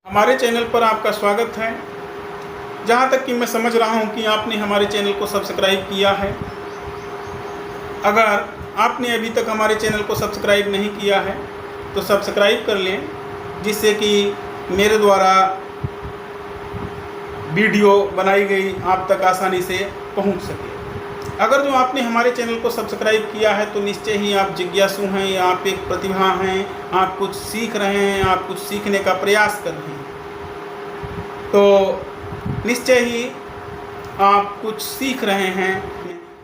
हमारे चैनल पर आपका स्वागत है। जहाँ तक कि मैं समझ रहा हूँ कि आपने हमारे चैनल को सब्सक्राइब किया है। अगर आपने अभी तक हमारे चैनल को सब्सक्राइब नहीं किया है तो सब्सक्राइब कर लें, जिससे कि मेरे द्वारा वीडियो बनाई गई आप तक आसानी से पहुँच सके। अगर जो आपने हमारे चैनल को सब्सक्राइब किया है तो निश्चय ही आप जिज्ञासु हैं या आप एक प्रतिभा हैं, आप कुछ सीख रहे हैं, आप कुछ सीखने का प्रयास कर रहे हैं, तो निश्चय ही आप कुछ सीख रहे हैं।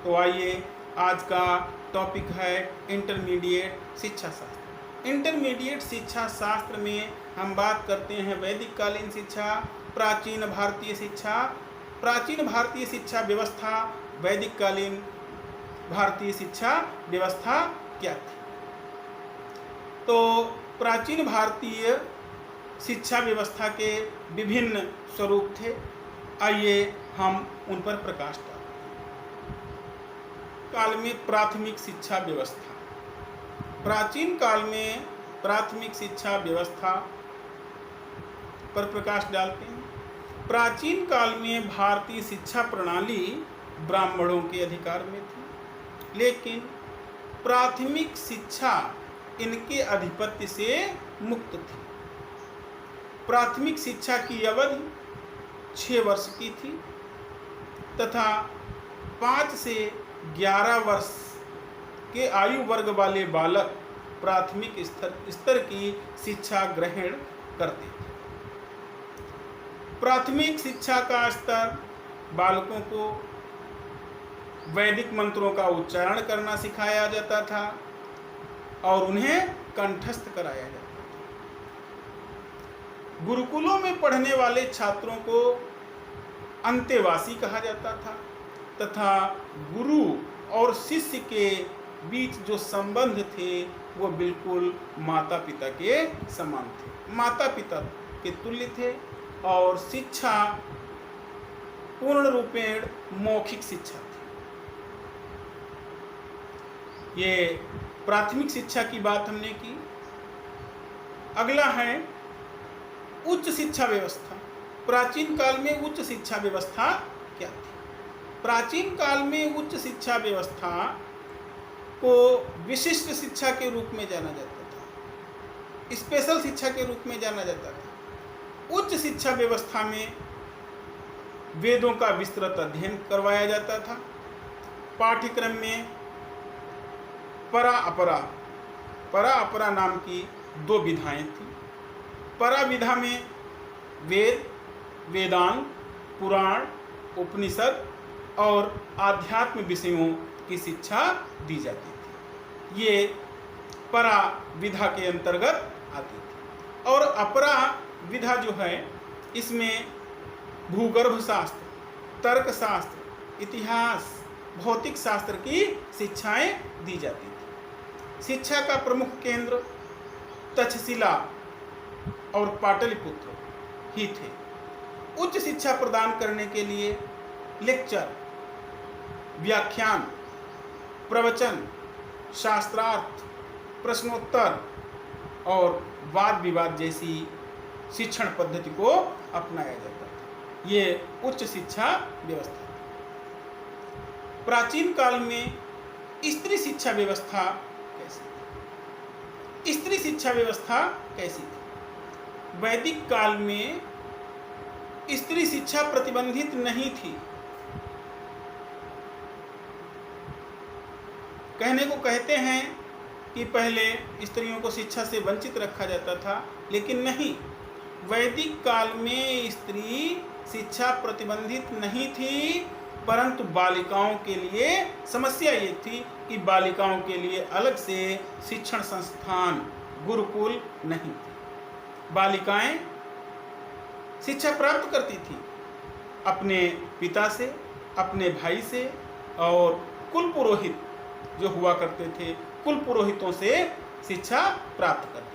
तो आइए, आज का टॉपिक है इंटरमीडिएट शिक्षा शास्त्र। इंटरमीडिएट शिक्षा शास्त्र में हम बात करते हैं वैदिक कालीन शिक्षा, प्राचीन भारतीय शिक्षा, प्राचीन भारतीय शिक्षा व्यवस्था, वैदिक कालीन भारतीय शिक्षा व्यवस्था क्या थी। तो प्राचीन भारतीय शिक्षा व्यवस्था के विभिन्न स्वरूप थे। आइए हम उन पर प्रकाश डालें। काल में प्राथमिक शिक्षा व्यवस्था, प्राचीन काल में प्राथमिक शिक्षा व्यवस्था पर प्रकाश डालते हैं। प्राचीन काल में भारतीय शिक्षा प्रणाली ब्राह्मणों के अधिकार में थी, लेकिन प्राथमिक शिक्षा इनके अधिपत्य से मुक्त थी। प्राथमिक शिक्षा की अवधि 6 वर्ष की थी तथा 5 से 11 वर्ष के आयु वर्ग वाले बालक प्राथमिक स्तर की शिक्षा ग्रहण करते थे। प्राथमिक शिक्षा का स्तर बालकों को वैदिक मंत्रों का उच्चारण करना सिखाया जाता था और उन्हें कंठस्थ कराया जाता था। गुरुकुलों में पढ़ने वाले छात्रों को अंतेवासी कहा जाता था तथा गुरु और शिष्य के बीच जो संबंध थे वो बिल्कुल माता पिता के समान थे, माता पिता के तुल्य थे। और शिक्षा पूर्ण रूपेण मौखिक शिक्षा थी। ये प्राथमिक शिक्षा की बात हमने की। अगला है उच्च शिक्षा व्यवस्था। प्राचीन काल में उच्च शिक्षा व्यवस्था क्या थी। प्राचीन काल में उच्च शिक्षा व्यवस्था को विशिष्ट शिक्षा के रूप में जाना जाता था, स्पेशल शिक्षा के रूप में जाना जाता था। उच्च शिक्षा व्यवस्था में वेदों का विस्तृत अध्ययन करवाया जाता था। पाठ्यक्रम में परा अपरा नाम की 2 विधाएं थी। परा विधा में वेद, वेदांग, पुराण, उपनिषद और आध्यात्म विषयों की शिक्षा दी जाती थी। ये परा विधा के अंतर्गत आती थी। और अपरा विधा जो है, इसमें भूगर्भ शास्त्र, तर्कशास्त्र, इतिहास, भौतिक शास्त्र की शिक्षाएं दी जाती थी। शिक्षा का प्रमुख केंद्र तक्षशिला और पाटलिपुत्र ही थे। उच्च शिक्षा प्रदान करने के लिए लेक्चर, व्याख्यान, प्रवचन, शास्त्रार्थ, प्रश्नोत्तर और वाद विवाद जैसी शिक्षण पद्धति को अपनाया जाता था। ये उच्च शिक्षा व्यवस्था। प्राचीन काल में स्त्री शिक्षा व्यवस्था कैसी थी। स्त्री शिक्षा व्यवस्था कैसी थी। वैदिक काल में स्त्री शिक्षा प्रतिबंधित नहीं थी। कहने को कहते हैं कि पहले स्त्रियों को शिक्षा से वंचित रखा जाता था, लेकिन नहीं, वैदिक काल में स्त्री शिक्षा प्रतिबंधित नहीं थी, परंतु बालिकाओं के लिए समस्या ये थी कि बालिकाओं के लिए अलग से शिक्षण संस्थान, गुरुकुल नहीं थे। बालिकाएं शिक्षा प्राप्त करती थी अपने पिता से, अपने भाई से, और कुल पुरोहित जो हुआ करते थे, कुल पुरोहितों से शिक्षा प्राप्त करती थी।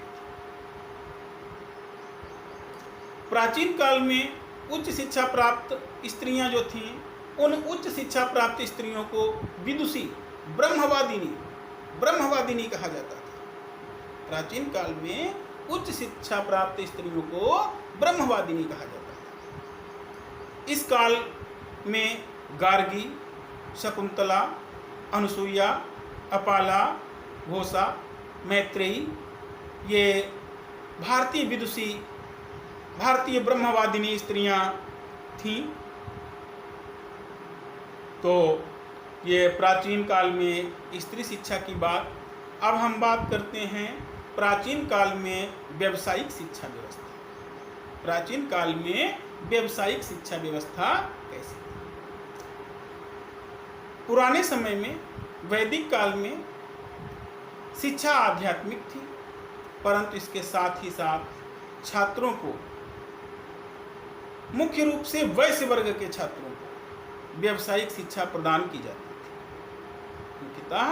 प्राचीन काल में उच्च शिक्षा प्राप्त स्त्रियां जो थीं, उन उच्च शिक्षा प्राप्त स्त्रियों को विदुषी, ब्रह्मवादिनी कहा जाता था। प्राचीन काल में उच्च शिक्षा प्राप्त स्त्रियों को ब्रह्मवादिनी कहा जाता था। इस काल में गार्गी, शकुंतला, अनुसुईया, अपाला, घोषा, मैत्रेयी ये भारतीय विदुषी, भारतीय ब्रह्मवादिनी स्त्रियां थीं। तो ये प्राचीन काल में स्त्री शिक्षा की बात। अब हम बात करते हैं प्राचीन काल में व्यावसायिक शिक्षा व्यवस्था। प्राचीन काल में व्यावसायिक शिक्षा व्यवस्था कैसी? पुराने समय में, वैदिक काल में शिक्षा आध्यात्मिक थी, परंतु इसके साथ ही साथ छात्रों को, मुख्य रूप से वैश्य वर्ग के छात्रों को व्यावसायिक शिक्षा प्रदान की जाती थी। मुख्यतः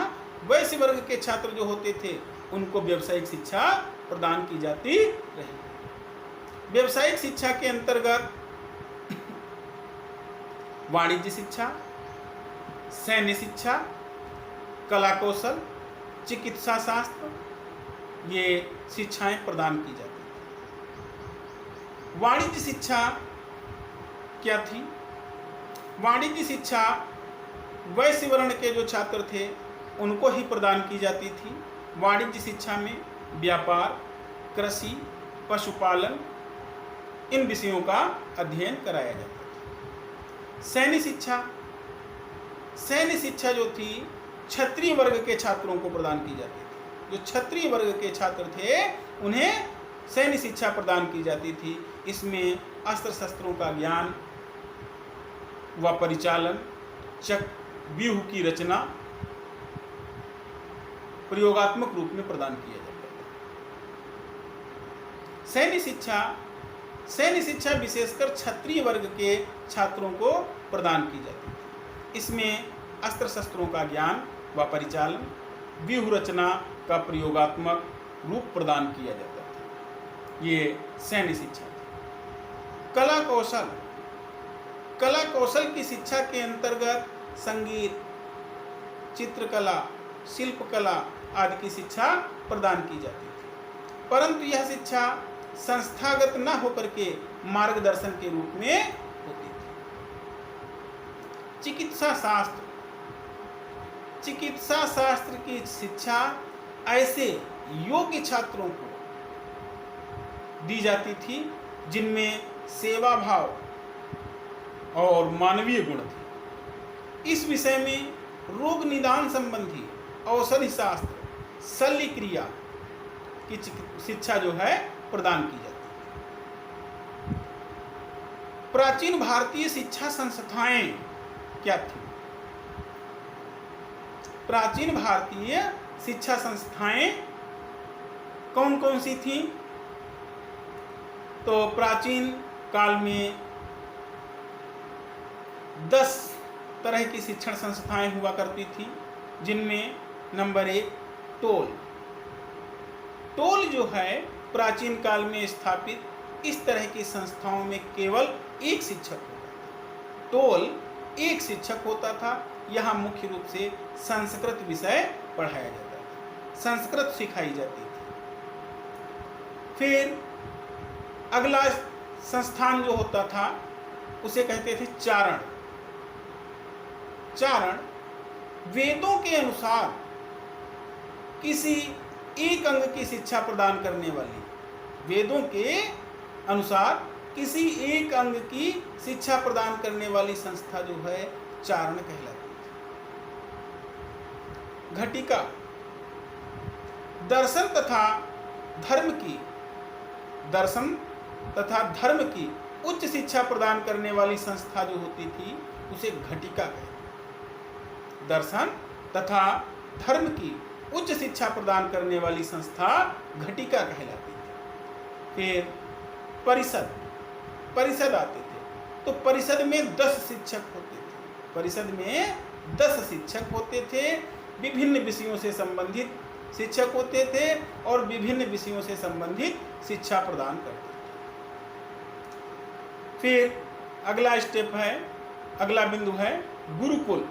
वैश्य वर्ग के छात्र जो होते थे उनको व्यावसायिक शिक्षा प्रदान की जाती रही। व्यावसायिक शिक्षा के अंतर्गत वाणिज्य शिक्षा, सैन्य शिक्षा, कला कौशल, चिकित्सा शास्त्र ये शिक्षाएं प्रदान की जाती थी। वाणिज्य शिक्षा क्या थी? वाणिज्य शिक्षा वैश्य वर्ण के जो छात्र थे उनको ही प्रदान की जाती थी। वाणिज्य शिक्षा में व्यापार, कृषि, पशुपालन इन विषयों का अध्ययन कराया जाता था। सैन्य शिक्षा, सैन्य शिक्षा जो थी क्षत्रिय वर्ग के छात्रों को प्रदान की जाती थी। जो क्षत्रिय वर्ग के छात्र थे उन्हें सैन्य शिक्षा प्रदान की जाती थी। इसमें अस्त्र शस्त्रों का ज्ञान व परिचालन, व्यूह की रचना प्रयोगात्मक रूप में प्रदान किया जाता है। सैन्य शिक्षा विशेषकर क्षत्रिय वर्ग के छात्रों को प्रदान की जाती है। इसमें अस्त्र शस्त्रों का ज्ञान व परिचालन, व्यूह रचना का प्रयोगात्मक रूप प्रदान किया जाता था। ये सैन्य शिक्षा थी। कला कौशल, कला कौशल की शिक्षा के अंतर्गत संगीत, चित्रकला, शिल्पकला आदि की शिक्षा प्रदान की जाती थी, परंतु यह शिक्षा संस्थागत न होकर के मार्गदर्शन के रूप में होती थी। चिकित्सा शास्त्र, चिकित्सा शास्त्र की शिक्षा ऐसे योग्य छात्रों को दी जाती थी जिनमें सेवा भाव और मानवीय गुण थे। इस विषय में रोग निदान संबंधी औषधि शास्त्र, शल्य क्रिया की शिक्षा जो है प्रदान की जाती है। प्राचीन भारतीय शिक्षा संस्थाएं क्या थी? प्राचीन भारतीय शिक्षा संस्थाएं कौन कौन सी थी? तो प्राचीन काल में 10 तरह की शिक्षण संस्थाएं हुआ करती थी, जिनमें नंबर 1 टोल। टोल जो है प्राचीन काल में स्थापित इस तरह की संस्थाओं में केवल एक शिक्षक होता था। टोल एक शिक्षक होता था। यहाँ मुख्य रूप से संस्कृत विषय पढ़ाया जाता था, संस्कृत सिखाई जाती थी। फिर अगला संस्थान जो होता था उसे कहते थे चारण। चारण वेदों के अनुसार किसी एक अंग की शिक्षा प्रदान करने वाली, वेदों के अनुसार किसी एक अंग की शिक्षा प्रदान करने वाली संस्था जो है चारण कहलाती है। घटिका दर्शन तथा धर्म की उच्च शिक्षा प्रदान करने वाली संस्था जो होती थी उसे घटिका कहते हैं। दर्शन तथा धर्म की उच्च शिक्षा प्रदान करने वाली संस्था घटिका कहलाती थी। फिर परिषद आते थे, तो परिषद में 10 शिक्षक होते थे। परिषद में 10 शिक्षक होते थे, विभिन्न विषयों से संबंधित शिक्षक होते थे और विभिन्न विषयों से संबंधित शिक्षा प्रदान करते थे। फिर अगला स्टेप है, अगला बिंदु है गुरुकुल।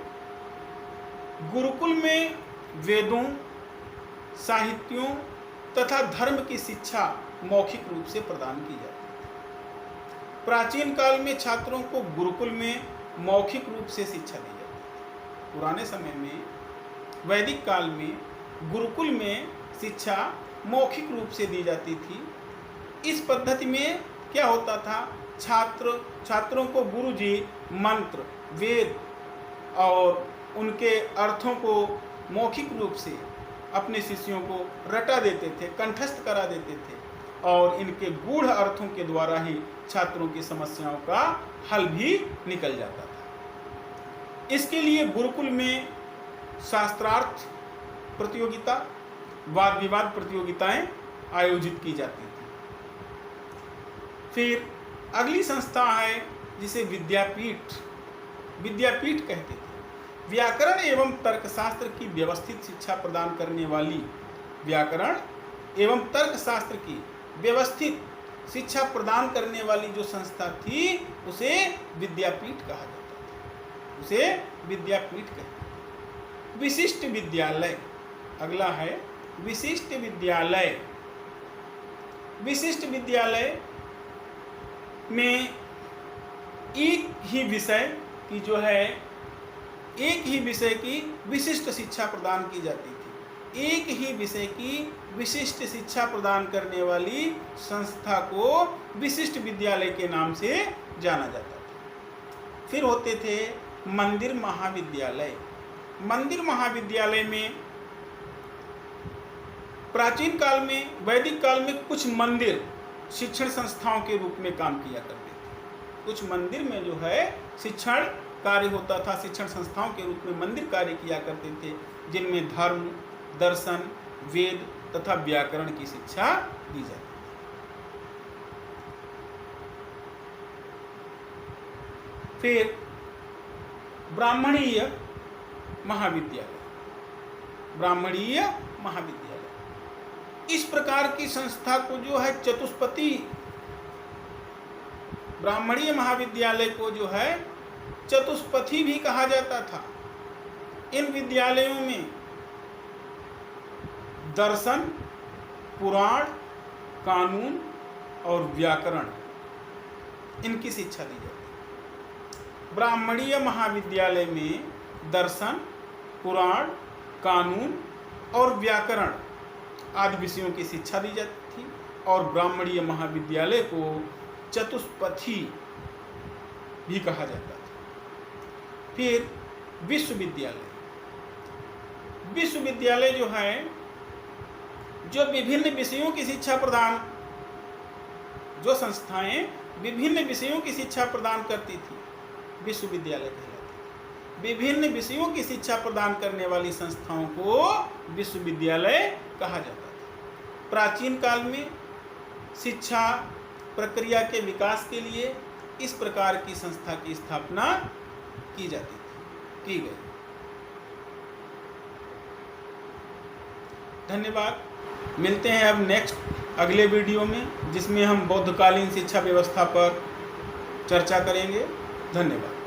गुरुकुल में वेदों, साहित्यों तथा धर्म की शिक्षा मौखिक रूप से प्रदान की जाती थी। प्राचीन काल में छात्रों को गुरुकुल में मौखिक रूप से शिक्षा दी जाती थी। पुराने समय में, वैदिक काल में गुरुकुल में शिक्षा मौखिक रूप से दी जाती थी। इस पद्धति में क्या होता था, छात्रों को गुरुजी मंत्र, वेद और उनके अर्थों को मौखिक रूप से अपने शिष्यों को रटा देते थे, कंठस्थ करा देते थे और इनके गूढ़ अर्थों के द्वारा ही छात्रों की समस्याओं का हल भी निकल जाता था। इसके लिए गुरुकुल में शास्त्रार्थ प्रतियोगिता, वाद विवाद प्रतियोगिताएं आयोजित की जाती थी। फिर अगली संस्था है जिसे विद्यापीठ कहते थे। व्याकरण एवं तर्कशास्त्र की व्यवस्थित शिक्षा प्रदान करने वाली, व्याकरण एवं तर्कशास्त्र की व्यवस्थित शिक्षा प्रदान करने वाली जो संस्था थी उसे विद्यापीठ कहा जाता था। उसे विद्यापीठ कहते। विशिष्ट विद्यालय, अगला है विशिष्ट विद्यालय। विशिष्ट विद्यालय में एक ही विषय की विशिष्ट शिक्षा प्रदान की जाती थी। एक ही विषय की विशिष्ट शिक्षा प्रदान करने वाली संस्था को विशिष्ट विद्यालय के नाम से जाना जाता था। फिर होते थे मंदिर महाविद्यालय। मंदिर महाविद्यालय में प्राचीन काल में, वैदिक काल में कुछ मंदिर शिक्षण संस्थाओं के रूप में काम किया करते थे। कुछ मंदिर में जो है शिक्षण कार्य होता था, शिक्षण संस्थाओं के रूप में मंदिर कार्य किया करते थे, जिनमें धर्म, दर्शन, वेद तथा व्याकरण की शिक्षा दी जाती थी। फिर ब्राह्मणीय महाविद्यालय। ब्राह्मणीय महाविद्यालय इस प्रकार की संस्था को जो है चतुष्पति, ब्राह्मणीय महाविद्यालय को जो है चतुष्पथी भी कहा जाता था। इन विद्यालयों में दर्शन, पुराण, कानून और व्याकरण, इनकी शिक्षा दी जाती। ब्राह्मणीय महाविद्यालय में दर्शन, पुराण, कानून और व्याकरण आदि विषयों की शिक्षा दी जाती थी और ब्राह्मणीय महाविद्यालय को चतुष्पथी भी कहा जाता था। फिर विश्वविद्यालय। विश्वविद्यालय जो है, जो विभिन्न विषयों की शिक्षा प्रदान, जो संस्थाएं विभिन्न विषयों की शिक्षा प्रदान करती थी, विश्वविद्यालय कहलाती। विभिन्न विषयों की शिक्षा प्रदान करने वाली संस्थाओं को विश्वविद्यालय कहा जाता था। प्राचीन काल में शिक्षा प्रक्रिया के विकास के लिए इस प्रकार की संस्था की स्थापना की गई। धन्यवाद। मिलते हैं अब नेक्स्ट अगले वीडियो में, जिसमें हम बौद्धकालीन शिक्षा व्यवस्था पर चर्चा करेंगे। धन्यवाद।